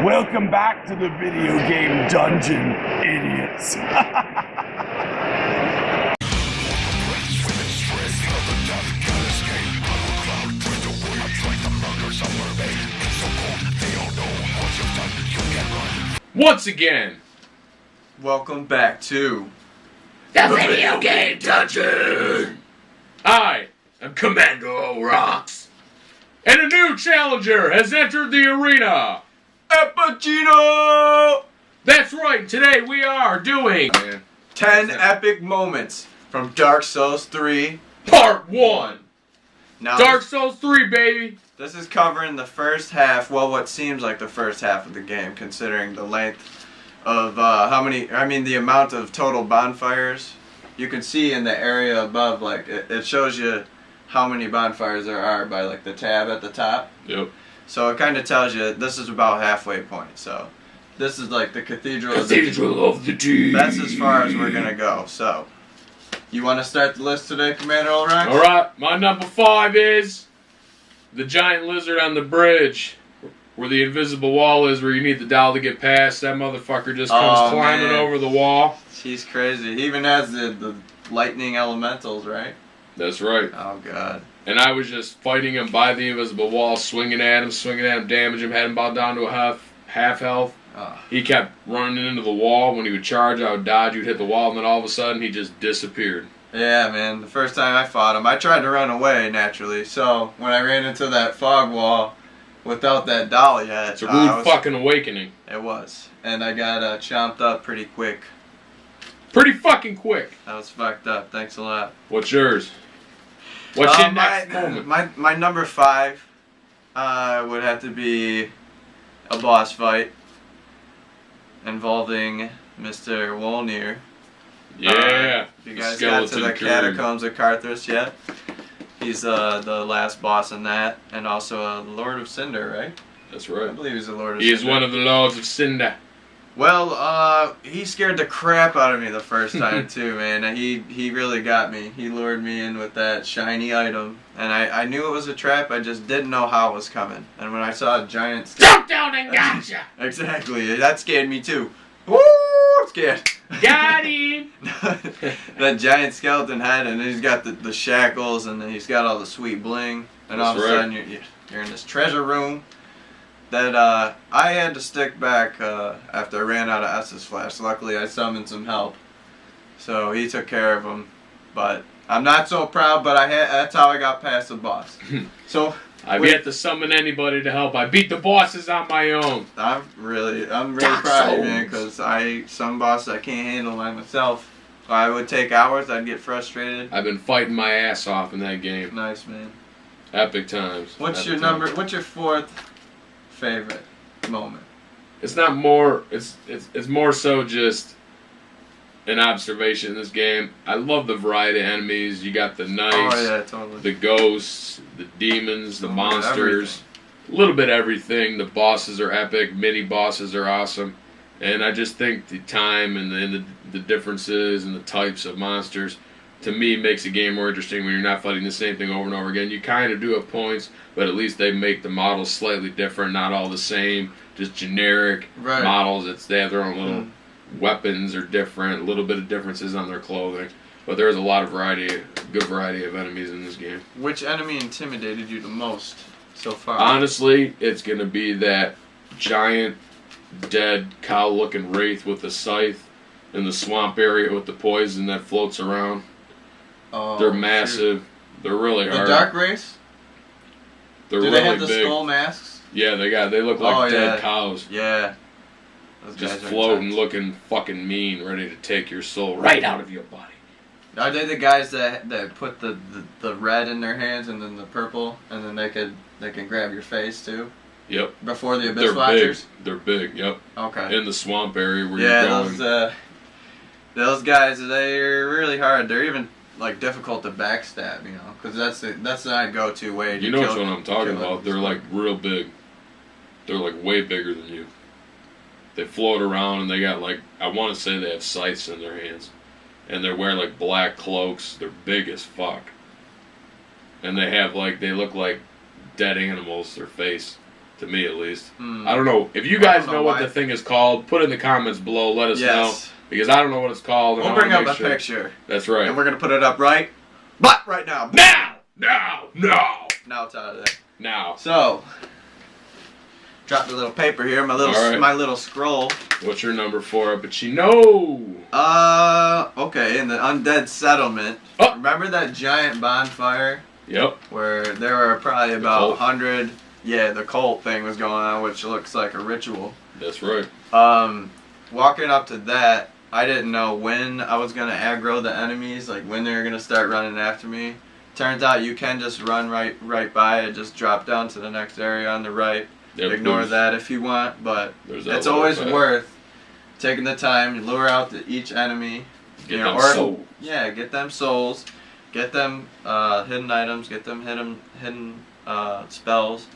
Welcome back to the video game dungeon, idiots. Once again, welcome back to the video game dungeon. I am Commander O'Rocks, and a new challenger has entered the arena. Epicino! That's right, today we are doing 10 epic moments from Dark Souls 3 Part 1. Now, Dark Souls 3, baby. This is covering the first half, well, what seems like the first half of the game, considering the length of the amount of total bonfires. You can see in the area above, like, it shows you how many bonfires there are by, like, the tab at the top. Yep. So it kind of tells you this is about halfway point. So this is like the Cathedral of the Deep. That's as far as we're gonna go. So you want to start the list today, Commander Ulrich? All right, my number 5 is the giant lizard on the bridge, where the invisible wall is, where you need the doll to get past. That motherfucker just comes climbing over the wall. She's crazy. He even has the lightning elementals, right? That's right. Oh god. And I was just fighting him by the invisible wall, swinging at him, damage him, had him about down to a half health. He kept running into the wall. When he would charge, I would dodge, he would hit the wall, and then all of a sudden he just disappeared. Yeah, man. The first time I fought him, I tried to run away, naturally. So when I ran into that fog wall without that doll yet... It's a rude fucking awakening. It was. And I got chomped up pretty quick. Pretty fucking quick. That was fucked up. Thanks a lot. What's yours? What's your next moment? My number 5 would have to be a boss fight involving Mr. Wolnir. Yeah. If you guys got to the Catacombs of Carthus yet? He's the last boss in that, and also a Lord of Cinder, right? That's right. I believe he's a Lord of Cinder. He is one of the Lords of Cinder. Well, he scared the crap out of me the first time too, man. He really got me. He lured me in with that skiny item, and I knew it was a trap. I just didn't know how it was coming. And when I saw a giant jump down and gotcha. Exactly, that scared me too. Woo! I'm scared. Got him. That giant skeleton head, and he's got the shackles, and then he's got all the sweet bling, and all of a sudden you're in this treasure room. That I had to stick back after I ran out of Estus Flash. Luckily, I summoned some help, so he took care of him. But I'm not so proud. But that's how I got past the boss. So I've yet to summon anybody to help. I beat the bosses on my own. I'm really proud of you, man. Because some bosses I can't handle by myself. I would take hours. I'd get frustrated. I've been fighting my ass off in that game. Nice, man. Epic times. What's your number? What's your 4th favorite moment? It's not more. It's more so just an observation in this game. I love the variety of enemies. You got the knights, the ghosts, the demons, the monsters, a little bit of everything. The bosses are epic. Mini bosses are awesome, and I just think the time and the differences and the types of monsters, to me, makes a game more interesting when you're not fighting the same thing over and over again. You kind of do have points, but at least they make the models slightly different, not all the same, just generic models. They have their own little weapons are different, a little bit of differences on their clothing. But there's a lot of good variety of enemies in this game. Which enemy intimidated you the most so far? Honestly, it's going to be that giant, dead, cow-looking wraith with the scythe in the swamp area with the poison that floats around. Oh, they're massive. Shoot. They're really hard. The Dark Wraiths? They're Do really they have the big. Skull masks? Yeah, they look like dead cows. Yeah. Those just floating, looking fucking mean, ready to take your soul right out of your body. Are they the guys that put the red in their hands and then the purple, and then they can grab your face too? Yep. Before the Abyss Watchers? They're big, yep. Okay. In the swamp area where you're going. Those guys, they're really hard. They're even like difficult to backstab, you know, because that's not go-to way. You know what I'm talking about. They're like real big. They're like way bigger than you. They float around and they got like, I want to say they have scythes in their hands. And they're wearing like black cloaks. They're big as fuck. And they have like, they look like dead animals, their face. To me, at least. I don't know. If you guys know what the thing is called, put it in the comments below. Let us know. Because I don't know what it's called. We'll bring up a picture. That's right. And we're going to put it up right now. Now! Now it's out of there. Now. So, drop the little paper here. My little scroll. What's your number 4, Pacino? Okay, in the Undead Settlement. Oh. Remember that giant bonfire? Yep. Where there were probably about 100... Yeah, the cult thing was going on, which looks like a ritual. That's right. Walking up to that, I didn't know when I was going to aggro the enemies, like when they were going to start running after me. Turns out you can just run right by it, just drop down to the next area on the right. Yep, ignore that if you want, but it's always worth taking the time to lure out each enemy. Get them souls. Yeah, get them souls. Get them hidden items. Get them hidden spells.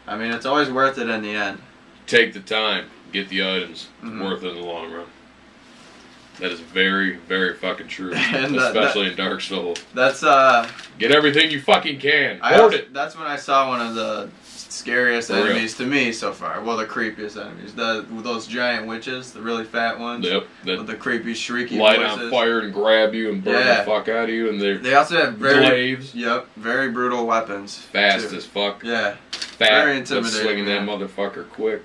I mean, it's always worth it in the end. Take the time. Get the items. Worth it in the long run. That is very, very fucking true. And, especially in Dark Souls. That's get everything you fucking can. Hoard it. That's when I saw one of the scariest enemies to me so far. Well, the creepiest enemies. Those giant witches, the really fat ones. Yep. With the creepy, shrieky light voices. On fire and grab you and burn the fuck out of you. And they also have glaives. Yep. Very brutal weapons. Fast as fuck. Yeah. Fat. Very intimidating. But swinging that motherfucker quick.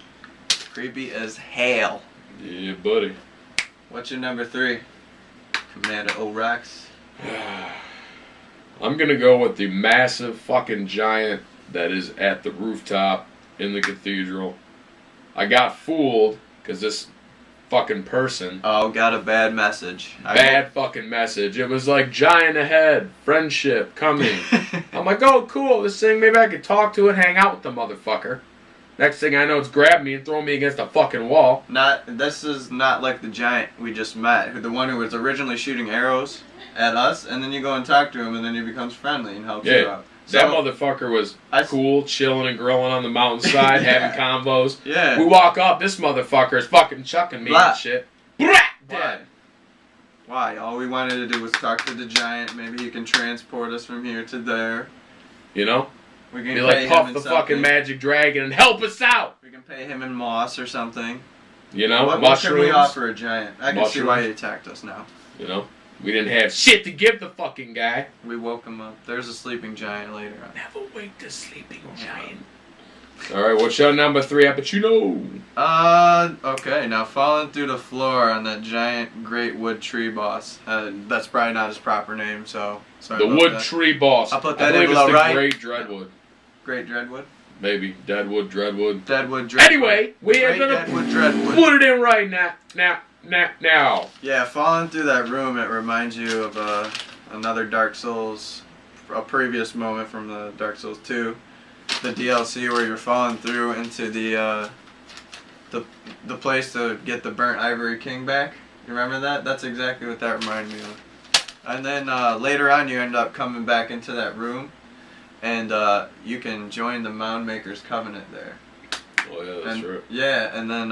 Creepy as hell. Yeah, buddy. What's your number 3? Commander O'Rax. I'm gonna go with the massive fucking giant that is at the rooftop in the cathedral. I got fooled because this fucking person. Oh, got a bad message. Bad fucking message. It was like giant ahead, friendship coming. I'm like, oh cool, this thing, maybe I could talk to it, hang out with the motherfucker. Next thing I know, it's grabbed me and thrown me against a fucking wall. This is not like the giant we just met, the one who was originally shooting arrows at us, and then you go and talk to him, and then he becomes friendly and helps you out. So, that motherfucker was cool, chilling and grilling on the mountainside, having combos. Yeah. We walk up, this motherfucker is fucking chucking me and shit. Dead. Why? All we wanted to do was talk to the giant. Maybe he can transport us from here to there. You know? We can be like Puff the fucking magic dragon and help us out. We can pay him in moss or something. You know, what can we offer a giant? I can see why he attacked us now. You know, we didn't have shit to give the fucking guy. We woke him up. There's a sleeping giant later on. Never wake the sleeping giant. All right, what's your number 3, Appuccino? Okay, now falling through the floor on that giant great wood tree boss. That's probably not his proper name, so sorry. The wood tree boss. I'll put that in below, right? Great Dreadwood. Great Dreadwood? Maybe. Deadwood, Dreadwood. Deadwood, Dreadwood. Anyway, we are going to put it in right now. Yeah, falling through that room, it reminds you of another Dark Souls, a previous moment from the Dark Souls 2. The DLC where you're falling through into the place to get the burnt ivory king back. You remember that? That's exactly what that reminded me of. And then later on you end up coming back into that room, and you can join the Mound Maker's Covenant there. Oh yeah, that's right. Yeah, and then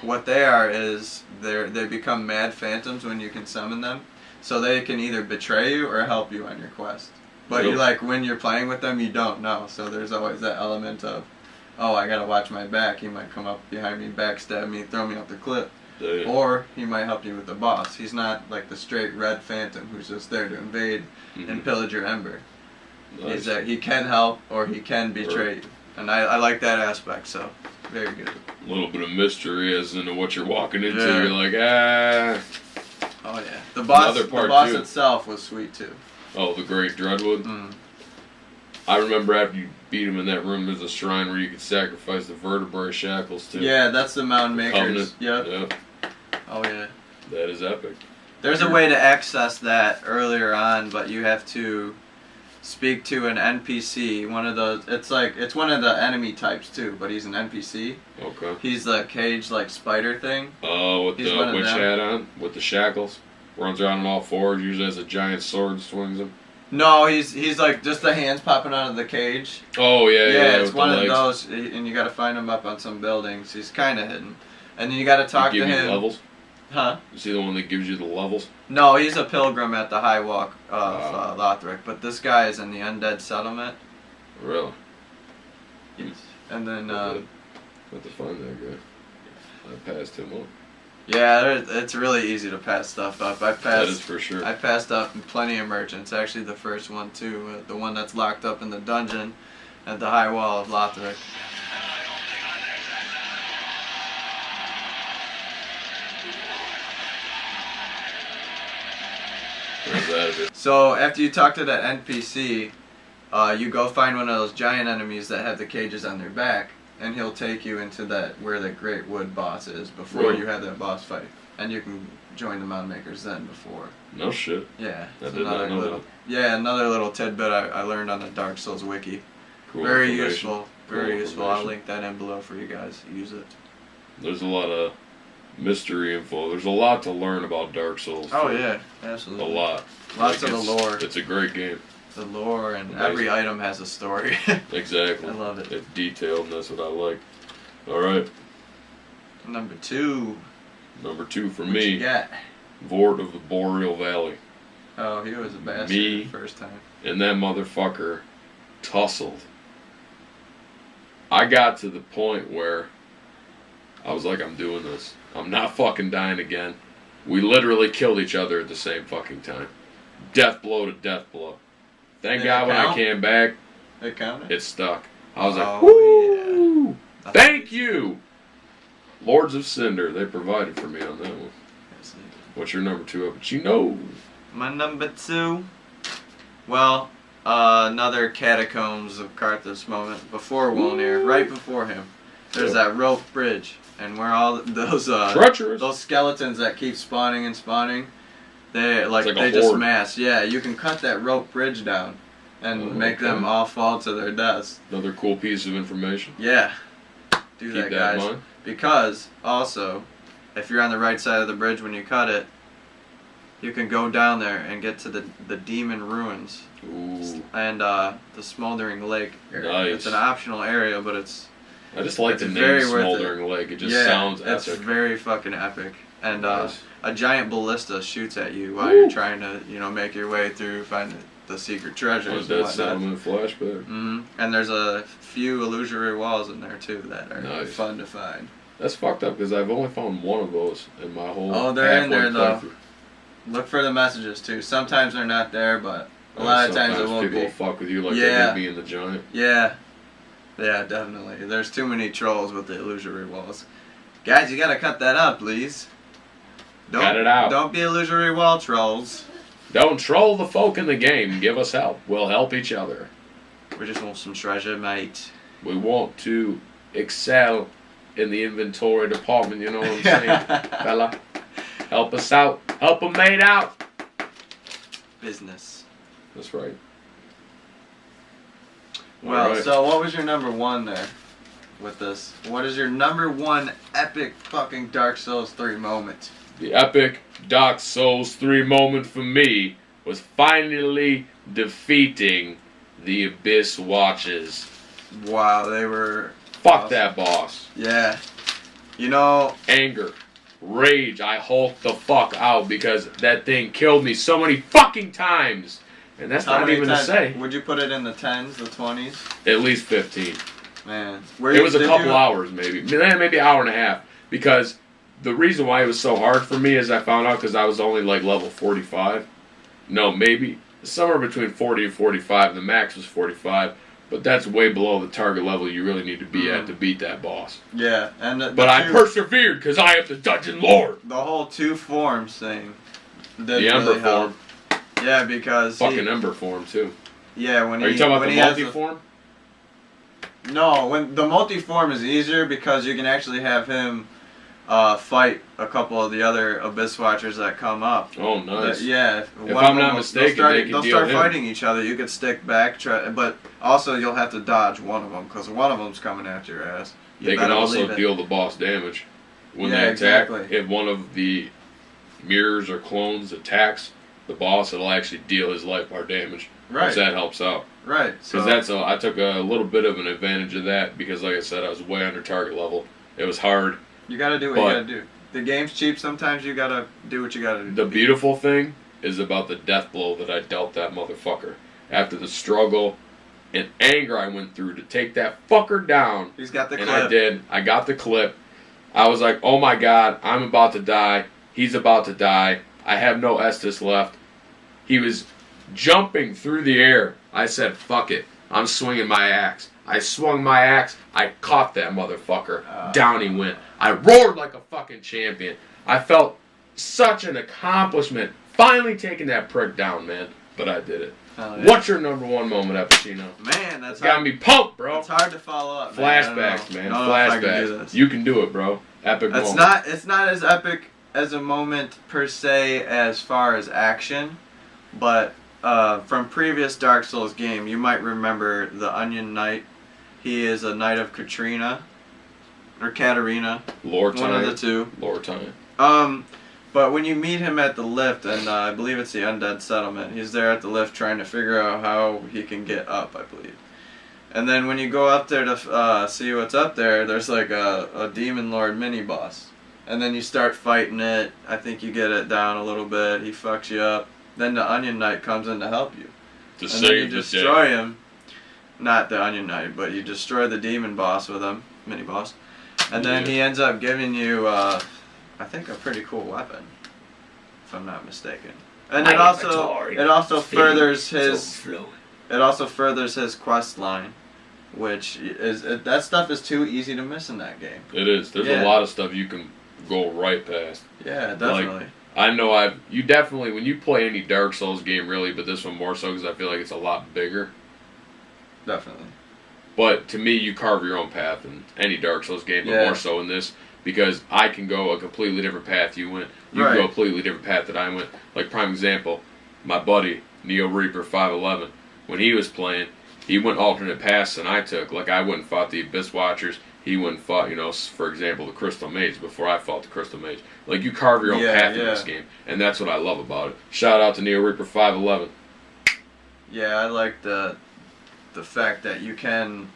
what they are is they become mad phantoms when you can summon them, so they can either betray you or help you on your quest. But you when you're playing with them, you don't know. So there's always that element of, oh, I gotta watch my back. He might come up behind me, backstab me, throw me off the cliff. Damn. Or he might help you with the boss. He's not like the straight red phantom who's just there to invade and pillage your ember. Nice. He can help or he can betray you. And I like that aspect, so very good. A little bit of mystery as into what you're walking into. Yeah. You're like, ah. Oh yeah. The boss itself was sweet too. Oh, the Great Dreadwood? I remember after you beat him in that room, there's a shrine where you could sacrifice the vertebrae shackles too. Yeah, that's the Mound Makers. Yep. Oh yeah. That is epic. There's a way to access that earlier on, but you have to speak to an NPC. One of those. It's one of the enemy types too, but he's an NPC. Okay. He's the cage spider thing. Oh, with the witch hat on, with the shackles. Runs around on all fours, usually has a giant sword, swings him. No, he's like just the hands popping out of the cage. Oh, yeah. Yeah, it's one of those, and you gotta find him up on some buildings. He's kind of hidden. And then you gotta talk to him. Give you levels? Huh? Is he the one that gives you the levels? No, he's a pilgrim at the High Walk of Lothric, but this guy is in the Undead Settlement. Really? Yes. And then have to find that guy. I passed him up. Yeah, it's really easy to pass stuff up. That is for sure. I passed up plenty of merchants. Actually, the first one too, the one that's locked up in the dungeon at the High Wall of Lothric. Where's that? So after you talk to that NPC, you go find one of those giant enemies that have the cages on their back, and he'll take you into that where the Great Wood boss is before you have that boss fight, and you can join the Mound Makers then before. No shit. Yeah. I did not know that. Yeah, another little tidbit I learned on the Dark Souls wiki. Cool Very information. useful. Very useful. I'll link that in below for you guys to use it. There's a lot of mystery info. There's a lot to learn about Dark Souls. Oh yeah, absolutely. A lot. Lots of the lore. It's a great game. The lore and every item has a story. Exactly. I love it. It's detailed, and that's what I like. All right. Number 2. Number 2 for What me. you got? Vort of the Boreal Valley. Oh, he was a bastard Me. the first time. And that motherfucker tussled. I got to the point where I was like, I'm doing this. I'm not fucking dying again. We literally killed each other at the same fucking time. Death blow to death blow. Thank Did God it when I count? came back, It counted. it stuck. I was like, Oh, woo! yeah. Thank you! Lords of Cinder, they provided for me on that one. Yes, they did. What's your number 2 up? You know. My number 2. Well, another Catacombs of Carthus moment before Wolnir, right before him. There's that rope bridge, and where all those Treacherous. those skeletons that keep spawning and spawning, they It's like a they just horde. mass. Yeah, you can cut that rope bridge down and make okay. them all fall to their deaths. Another cool piece of information. Yeah, do Keep that, that in guys. mind. Because also, if you're on the right side of the bridge when you cut it, you can go down there and get to the demon ruins Ooh. and the smoldering lake area. Nice. It's an optional area, but it's I just like It's the name very worth it. Smoldering Lake. It just yeah, sounds it's epic. very fucking epic. And Nice. a giant ballista shoots at you while Woo. you're trying to, make your way through, find the secret On treasures Dead and whatnot. Settlement flashback. And there's a few illusory walls in there too that are Nice. fun to find. That's fucked up because I've only found one of those in my whole. Oh, they're in halfway there, though. playthrough. Look for the messages too. Sometimes they're not there, but a lot of times it Sometimes will people be. will fuck with you like Yeah. they did me in the Giant. Yeah. Yeah, definitely. There's too many trolls with the illusory walls. Guys, you gotta cut that out, please. Cut it out. Don't be illusory wall trolls. Don't troll the folk in the game. Give us help. We'll help each other. We just want some treasure, mate. We want to excel in the inventory department. You know what I'm saying, fella? Help us out. Help a mate out. Business. That's right. Well, Alright. so what was your number 1 there with this? What is your number 1 epic fucking Dark Souls 3 moment? The epic Dark Souls 3 moment for me was finally defeating the Abyss Watches. Wow, they were... Fuck awesome. that boss. Yeah. You know... Anger. Rage. I hulked the fuck out because that thing killed me so many fucking times. And that's how not many even times- to say. Would you put it in the 10s, the 20s? At least 15. Man. It was a couple hours maybe. Maybe an hour and a half. Because the reason why it was so hard for me is I found out because I was only like level 45. No, maybe somewhere between 40 and 45. The max was 45. But that's way below the target level you really need to be at to beat that boss. Yeah, and But I persevered because I am the Dungeon Lord. the whole 2 forms thing. Did The Ember really help. form. Yeah, because Fucking Ember form too. yeah, when Are he you talking about when the he has multi-form? No, when the multi-form is easier because you can actually have him fight a couple of the other Abyss Watchers that come up. Oh, nice. Yeah, If I'm not mistaken, they they'll can start deal him. fighting each other. You could stick back, but also you'll have to dodge one of them because one of them's coming after your ass. You They can better also believe it. deal the boss damage when Yeah, they attack. exactly. If one of the mirrors or clones attacks the boss, it'll actually deal his life bar damage. Right. Which that helps out. Right. So Because I took a little bit of an advantage of that because, like I said, I was way under target level. It was hard. you gotta do what you gotta do. The game's cheap. Sometimes you gotta do what you gotta do. The beautiful thing is about the death blow that I dealt that motherfucker. After the struggle and anger I went through to take that fucker down. He's got the clip. And I did. I got the clip. I was like, oh my god, I'm about to die. He's about to die. I have no Estus left. He was jumping through the air. I said, fuck it. I'm swinging my axe. I swung my axe. I caught that motherfucker. Down he went. I roared like a fucking champion. I felt such an accomplishment. Finally taking that prick down, man. But I did it. Yeah. What's your number one moment, Al Pacino? Man, that's got me pumped, bro. It's hard to follow up. Flashbacks, man. Flashbacks. You can do it, bro. Epic moment. It's not as epic as a moment per se as far as action, but from previous Dark Souls game, you might remember the Onion Knight. He is a Knight of Katrina or Katarina. Lore time. One of the two. Lore time. But when you meet him at the lift, and I believe it's the Undead Settlement, he's there at the lift trying to figure out how he can get up, I believe. And then when you go up there to see what's up there, there's like a Demon Lord mini-boss. And then you start fighting it. I think you get it down a little bit. He fucks you up. Then the Onion Knight comes in to help you. And then you destroy him. Not the Onion Knight, but you destroy the demon boss with him, mini-boss. And then he ends up giving you... I think a pretty cool weapon, if I'm not mistaken. And it also furthers his quest line, which is that stuff is too easy to miss in that game. It is. There's a lot of stuff you can go right past. Yeah, definitely. Like, I know you definitely, when you play any Dark Souls game really, but this one more so because I feel like it's a lot bigger. Definitely. But to me, you carve your own path in any Dark Souls game, but more so in this. Because I can go a completely different path you went. You can go a completely different path that I went. Like, prime example, my buddy, Neo Reaper 511, when he was playing, he went alternate paths than I took. Like, I went and fought the Abyss Watchers. He went and fought, for example, the Crystal Mage before I fought the Crystal Mage. Like, you carve your own path in this game. And that's what I love about it. Shout out to Neo Reaper 511. Yeah, I like the fact that you can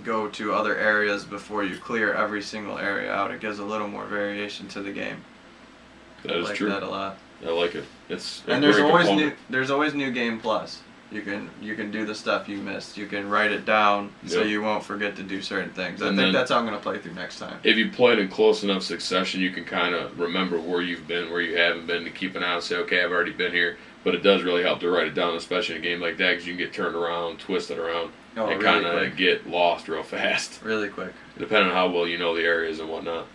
go to other areas before you clear every single area out. It gives a little more variation to the game. That is true. I like that a lot. I like it. It's and there's always new game plus. You can do the stuff you missed. You can write it down so you won't forget to do certain things. I think that's how I'm going to play through next time. If you played in close enough succession, you can kind of remember where you've been, where you haven't been, to keep an eye and say, okay, I've already been here. But it does really help to write it down, especially in a game like that, because you can get turned around, twisted around, and really kind of get lost real fast. Really quick. Depending on how well you know the areas and whatnot.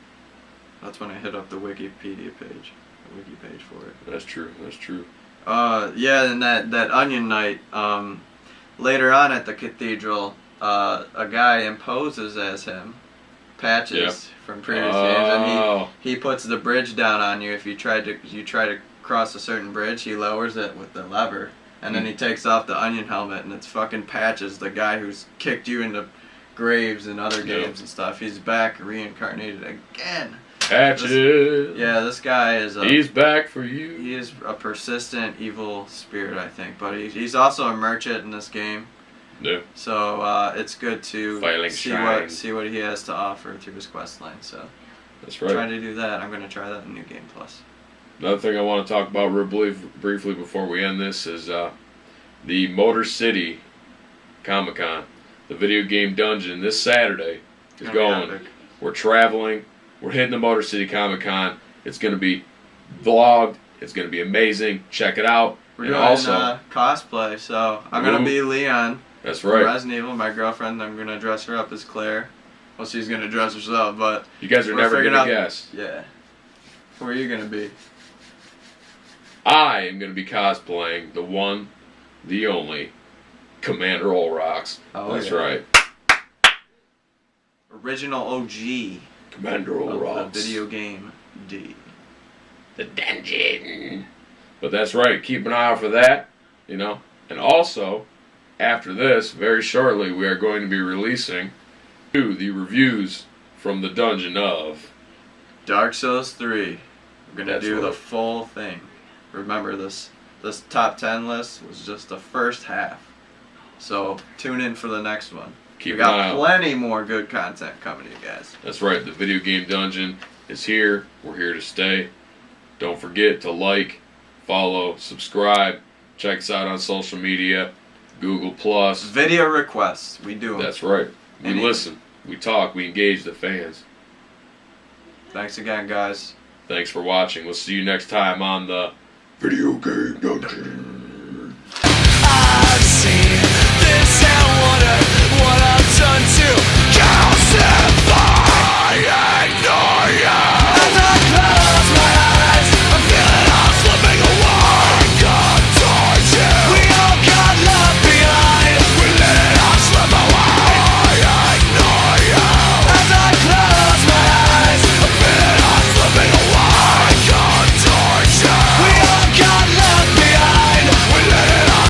That's when I hit up the Wikipedia page. The wiki page for it. That's true. That's true. Yeah, and that Onion Knight, later on at the cathedral, a guy imposes as him, Patches from previous games, and he puts the bridge down on you if you try to cross a certain bridge. He lowers it with the lever, and then he takes off the onion helmet, and it's fucking Patches, the guy who's kicked you into graves in other games and stuff. He's back, reincarnated again. Patches. This guy is he's back for you. He is a persistent evil spirit, I think, but he's also a merchant in this game. Yeah. So it's good to see what he has to offer through his quest line. So that's right. Trying to do that. I'm going to try that in New Game Plus. Another thing I want to talk about real briefly before we end this is the Motor City Comic-Con, the video game dungeon. This Saturday is going. Epic. We're traveling. We're hitting the Motor City Comic-Con. It's going to be vlogged. It's going to be amazing. Check it out. We're doing cosplay, so I'm going to be Leon. That's right. Resident Evil. My girlfriend, I'm going to dress her up as Claire. Well, she's going to dress herself, but... You guys are never going to guess. Yeah. Who are you going to be? I am going to be cosplaying the one, the only, Commander Olrox. Oh, that's right. Original OG. Commander Olrox. The video game D. The dungeon. But that's right. Keep an eye out for that. And also, after this, very shortly, we are going to be releasing the reviews from the dungeon of Dark Souls 3. We're going to do the full thing. Remember, this top 10 list was just the first half. So tune in for the next one. We got plenty more good content coming to you guys. That's right. The video game dungeon is here. We're here to stay. Don't forget to like, follow, subscribe. Check us out on social media. Google Plus. Video requests. We do them. That's right. We listen. We talk. We engage the fans. Thanks again, guys. Thanks for watching. We'll see you next time on the Video Game Dungeon.